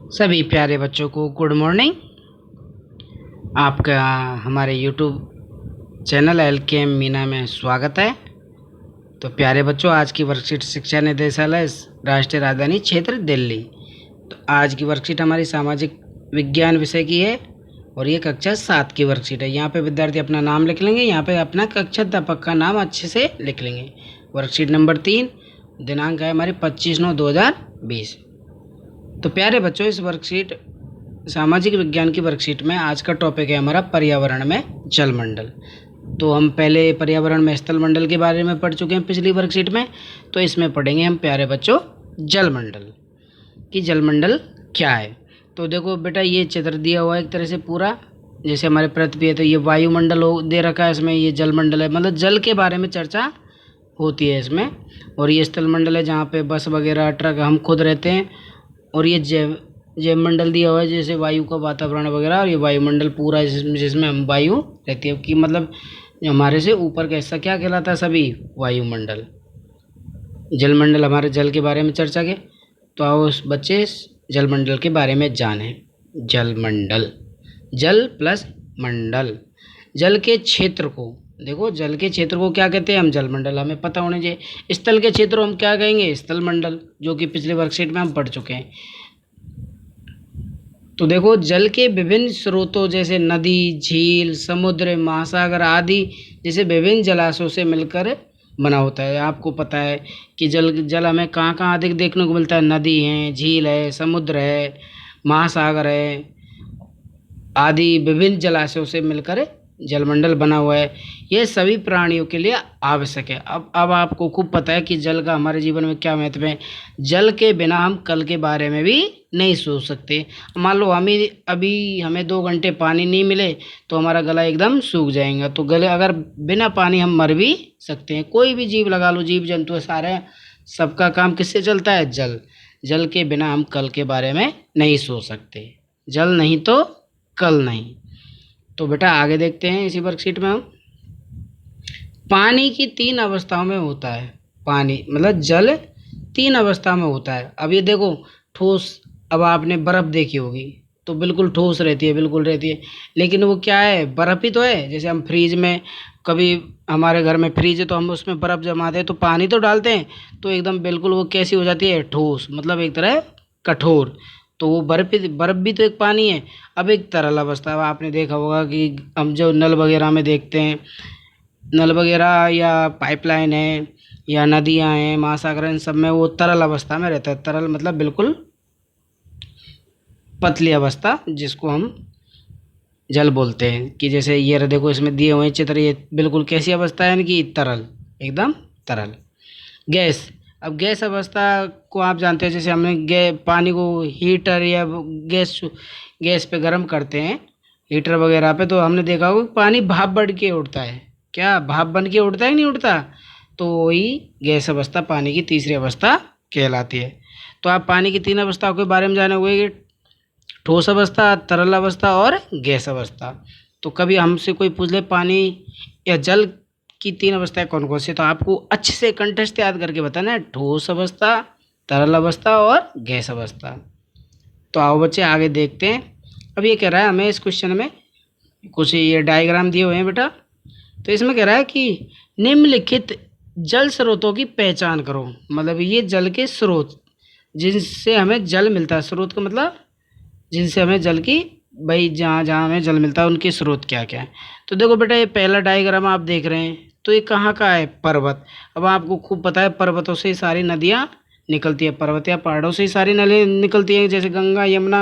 सभी प्यारे बच्चों को गुड मॉर्निंग। आपका हमारे यूट्यूब चैनल एलकेएम मीना में स्वागत है। तो प्यारे बच्चों, आज की वर्कशीट शिक्षा निदेशालय राष्ट्रीय राजधानी क्षेत्र दिल्ली। तो आज की वर्कशीट हमारी सामाजिक विज्ञान विषय की है और ये कक्षा 7 की वर्कशीट है। यहाँ पे विद्यार्थी अपना नाम लिख लेंगे, यहाँ पे अपना कक्षा अध्यापक का नाम अच्छे से लिख लेंगे। वर्कशीट नंबर 3, दिनांक है हमारे 25/9/2020। तो प्यारे बच्चों, इस वर्कशीट सामाजिक विज्ञान की वर्कशीट में आज का टॉपिक है हमारा पर्यावरण में जलमंडल। तो हम पहले पर्यावरण में स्थल मंडल के बारे में पढ़ चुके हैं पिछली वर्कशीट में। तो इसमें पढ़ेंगे हम प्यारे बच्चों जलमंडल कि जलमंडल क्या है। तो देखो बेटा, ये चित्र दिया हुआ है एक तरह से पूरा, जैसे हमारे पृथ्वी है तो ये वायुमंडल दे रखा है, इसमें ये जलमंडल है, मतलब जल के बारे में चर्चा होती है इसमें। और ये स्थल मंडल है जहाँ पे बस वगैरह ट्रक हम खुद रहते हैं। और ये जैव मंडल दिया हुआ है, जैसे वायु का वातावरण वगैरह, और ये वायुमंडल पूरा जिसमें हम वायु रहती है कि मतलब हमारे से ऊपर का हिस्सा क्या कहलाता है, सभी वायुमंडल। जलमंडल हमारे जल के बारे में चर्चा के। तो आओ बच्चे जलमंडल के बारे में जानें। जलमंडल, जल प्लस मंडल, जल के क्षेत्र को देखो, जल के क्षेत्र को क्या कहते हैं हम, जलमंडल। हमें पता होना चाहिए। स्थल के क्षेत्र हम क्या कहेंगे, स्थल मंडल, जो कि पिछले वर्कशीट में हम पढ़ चुके हैं। तो देखो, जल के विभिन्न स्रोतों जैसे नदी, झील, समुद्र, महासागर आदि जैसे विभिन्न जलाशयों से मिलकर बना होता है। आपको पता है कि जल हमें कहाँ कहाँ अधिक देखने को मिलता है, नदी है, झील है, समुद्र है, महासागर है आदि विभिन्न जलाशयों से मिलकर जलमंडल बना हुआ है। यह सभी प्राणियों के लिए आवश्यक है। अब आपको खूब पता है कि जल का हमारे जीवन में क्या महत्व है। जल के बिना हम कल के बारे में भी नहीं सोच सकते। मान लो हमें 2 घंटे पानी नहीं मिले तो हमारा गला एकदम सूख जाएगा। तो गले अगर बिना पानी हम मर भी सकते हैं। कोई भी जीव लगा लो, जीव जंतु है, सारे सबका काम किससे चलता है, जल। जल के बिना हम कल के बारे में नहीं सोच सकते। जल नहीं तो कल नहीं। तो बेटा आगे देखते हैं इसी वर्कशीट में हम। पानी की 3 अवस्थाओं में होता है। पानी मतलब जल 3 अवस्था में होता है। अब ये देखो, ठोस, अब आपने बर्फ़ देखी होगी तो बिल्कुल ठोस रहती है, बिल्कुल रहती है। लेकिन वो क्या है, बर्फ़ ही तो है। जैसे हम फ्रीज में, कभी हमारे घर में फ्रीज है तो हम उसमें बर्फ़ जमाते हैं तो पानी तो डालते हैं तो एकदम बिल्कुल वो कैसी हो जाती है, ठोस, मतलब एक तरह कठोर। तो वो बर्फ़ भी तो एक पानी है। अब एक तरल अवस्था, अब आपने देखा होगा कि हम जो नल वगैरह में देखते हैं, नल वगैरह या पाइपलाइन है या नदियाँ हैं, महासागर, इन सब में वो तरल अवस्था में रहता है। तरल मतलब बिल्कुल पतली अवस्था, जिसको हम जल बोलते हैं। कि जैसे ये देखो, इसमें दिए हुए चित्र, ये बिल्कुल कैसी अवस्था है इनकी, तरल, एकदम तरल। गैस, अब गैस अवस्था को आप जानते हैं, जैसे हमने पानी को हीटर या गैस पे गर्म करते हैं, हीटर वगैरह पे, तो हमने देखा होगा पानी भाप बढ़ के उठता है। क्या भाप बन के उठता है कि नहीं उठता? तो वही गैस अवस्था पानी की तीसरी अवस्था कहलाती है। तो आप पानी की 3 अवस्थाओं के बारे में जाने हुए, ठोस अवस्था, तरल अवस्था और गैस अवस्था। तो कभी हमसे कोई पूछ ले पानी या जल की 3 अवस्थाएं कौन कौन सी, तो आपको अच्छे से कंठस्थ याद करके बताना है, ठोस अवस्था, तरल अवस्था और गैस अवस्था। तो आओ बच्चे आगे देखते हैं। अब ये कह रहा है हमें, इस क्वेश्चन में कुछ ये डायग्राम दिए हुए हैं बेटा। तो इसमें कह रहा है कि निम्नलिखित जल स्रोतों की पहचान करो। मतलब ये जल के स्रोत जिनसे हमें जल मिलता है। स्रोत का मतलब जिनसे हमें जल की, भाई जहाँ जहाँ हमें जल मिलता है उनके स्रोत क्या क्या है। तो देखो बेटा, ये पहला डायग्राम आप देख रहे हैं, तो ये कहाँ का है, पर्वत। अब आपको खूब पता है पर्वतों से ही सारी नदियाँ निकलती है, पर्वत या पहाड़ों से ही सारी नदियाँ निकलती हैं। जैसे गंगा, यमुना,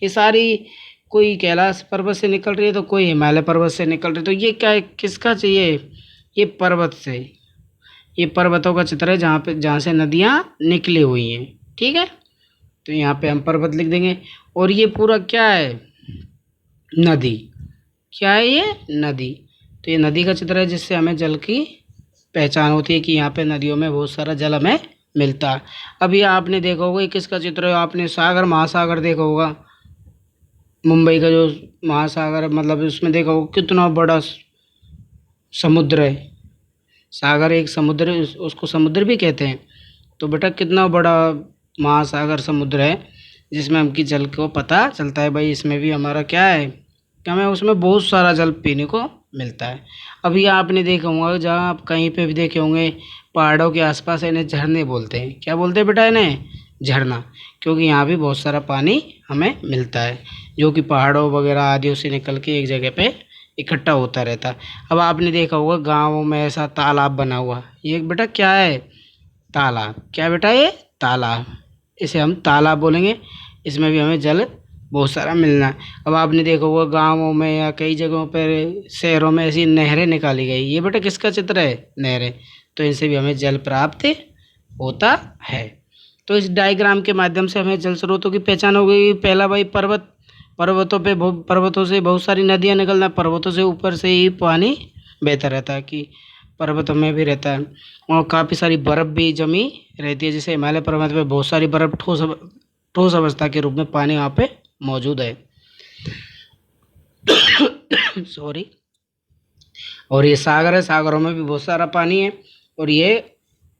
ये सारी, कोई कैलाश पर्वत से निकल रही है तो कोई हिमालय पर्वत से निकल रही है। तो ये क्या है, किसका चाहिए, ये पर्वत से, ये पर्वतों का चित्र है जहाँ से नदियाँ निकली हुई हैं। ठीक है, तो यहाँ पे हम पर्वत लिख देंगे। और ये पूरा क्या है, नदी। क्या है ये, नदी। तो ये नदी का चित्र है जिससे हमें जल की पहचान होती है कि यहाँ पे नदियों में बहुत सारा जल हमें मिलता है। अब ये आपने देखा होगा, ये किसका चित्र है, आपने सागर, महासागर देखा होगा। मुंबई का जो महासागर, मतलब उसमें देखा होगा कितना बड़ा समुद्र है। सागर एक समुद्र उसको समुद्र भी कहते हैं। तो बेटा कितना बड़ा महासागर, समुद्र है जिसमें हमकी जल को पता चलता है भाई इसमें भी हमारा क्या है, क्या हमें उसमें बहुत सारा जल पीने को मिलता है। अभी आपने देखा होगा, जहाँ आप कहीं पे भी देखे होंगे पहाड़ों के आसपास इन्हें झरने बोलते हैं। क्या बोलते हैं बेटा इन्हें? झरना। क्योंकि यहाँ भी बहुत सारा पानी हमें मिलता है जो कि पहाड़ों वगैरह आदियों से निकल के एक जगह पे इकट्ठा होता रहता है। अब आपने देखा होगा गाँवों में ऐसा तालाब बना हुआ, ये बेटा क्या है? तालाब। क्या बेटा? ये तालाब, इसे हम तालाब बोलेंगे। इसमें भी हमें जल बहुत सारा मिलना है। अब आपने देखा होगा गाँवों में या कई जगहों पर, शहरों में ऐसी नहरें निकाली गई, ये बेटा किसका चित्र है? नहरें। तो इनसे भी हमें जल प्राप्त होता है। तो इस डायग्राम के माध्यम से हमें जल स्रोतों की पहचान हो गई। पहला भाई पर्वत, पर्वतों से बहुत सारी नदियाँ निकलना, पर्वतों से ऊपर से ही पानी बहता रहता है कि पर्वतों में भी रहता है। और काफ़ी सारी बर्फ़ भी जमी रहती है, जैसे हिमालय पर्वत पे बहुत सारी बर्फ़ ठोस अवस्था के रूप में पानी वहाँ पे मौजूद है। सॉरी। और ये सागर है, सागरों में भी बहुत सारा पानी है। और ये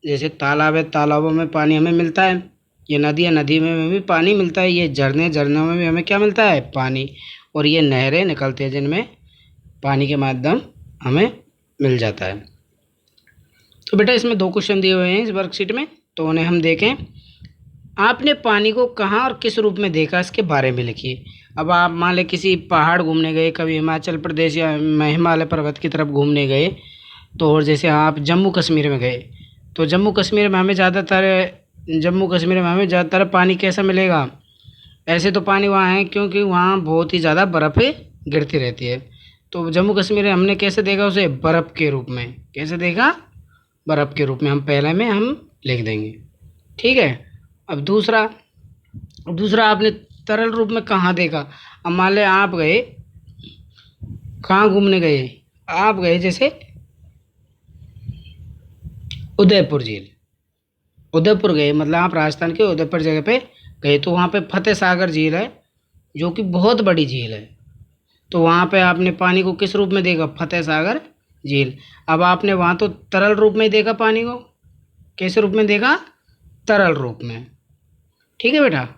जैसे तालाब है, तालाबों में पानी हमें मिलता है। ये नदी है, नदी में भी पानी मिलता है। ये झरने, झरनों में भी हमें क्या मिलता है? पानी। और ये नहरें निकलती हैं जिनमें पानी के माध्यम हमें मिल जाता है। तो बेटा इसमें 2 क्वेश्चन दिए हुए हैं इस वर्कशीट में, तो उन्हें हम देखें। आपने पानी को कहाँ और किस रूप में देखा, इसके बारे में लिखिए। अब आप मान लें किसी पहाड़ घूमने गए, कभी हिमाचल प्रदेश या हिमालय पर्वत की तरफ घूमने गए, तो और जैसे आप जम्मू कश्मीर में गए, तो जम्मू कश्मीर में हमें ज़्यादातर पानी कैसा मिलेगा? ऐसे तो पानी वहाँ है क्योंकि वहाँ बहुत ही ज़्यादा बर्फ़ गिरती रहती है। तो जम्मू कश्मीर में हमने कैसे देखा उसे? बर्फ़ के रूप में। कैसे देखा? बर्फ़ के रूप में। हम पहले में हम लिख देंगे, ठीक है। अब दूसरा आपने तरल रूप में कहाँ देखा? अब मान लें आप गए, कहाँ घूमने गए? आप गए जैसे उदयपुर झील, उदयपुर गए, मतलब आप राजस्थान के उदयपुर जगह पे गए, तो वहाँ पे फतेह सागर झील है जो कि बहुत बड़ी झील है। तो वहाँ पे आपने पानी को किस रूप में देखा? फतेह सागर झील। अब आपने वहाँ तो तरल रूप में देखा पानी को, कैसे रूप में देखा? तरल रूप में, ठीक है बेटा,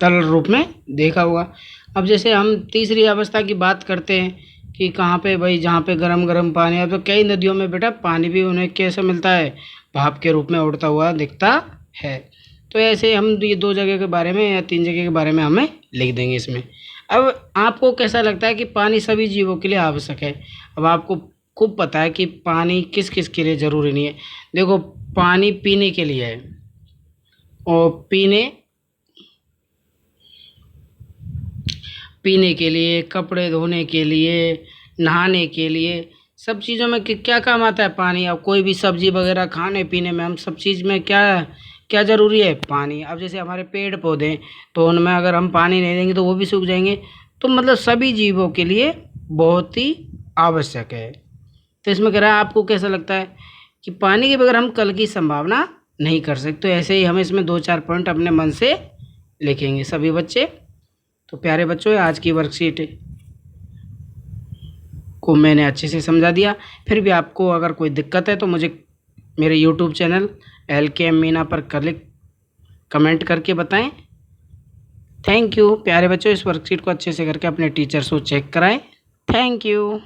तरल रूप में देखा होगा। अब जैसे हम तीसरी अवस्था की बात करते हैं कि कहाँ पे भाई, जहाँ पे गरम गरम पानी है, तो कई नदियों में बेटा पानी भी उन्हें कैसे मिलता है? भाप के रूप में उड़ता हुआ दिखता है। तो ऐसे हम ये 2 जगह के बारे में या 3 जगह के बारे में हमें लिख देंगे इसमें। अब आपको कैसा लगता है कि पानी सभी जीवों के लिए आवश्यक है? अब आपको खूब पता है कि पानी किस किस के लिए ज़रूरी नहीं है। देखो, पानी पीने के लिए है, और पीने के लिए, कपड़े धोने के लिए, नहाने के लिए, सब चीज़ों में क्या काम आता है? पानी। अब कोई भी सब्जी वगैरह खाने पीने में, हम सब चीज़ में क्या क्या ज़रूरी है? पानी। अब जैसे हमारे पेड़ पौधे हैं, तो उनमें अगर हम पानी नहीं देंगे तो वो भी सूख जाएंगे। तो मतलब सभी जीवों के लिए बहुत ही आवश्यक है। तो इसमें कह रहा है, आपको कैसा लगता है कि पानी के बगैर हम कल की संभावना नहीं कर सकते? तो ऐसे ही हम इसमें 2-4 पॉइंट अपने मन से लिखेंगे सभी बच्चे। तो प्यारे बच्चों, आज की वर्कशीट को मैंने अच्छे से समझा दिया। फिर भी आपको अगर कोई दिक्कत है तो मुझे मेरे यूट्यूब चैनल LKM मीना पर कमेंट करके बताएं। थैंक यू प्यारे बच्चों। इस वर्कशीट को अच्छे से करके अपने टीचर्स को चेक कराएं। Thank you.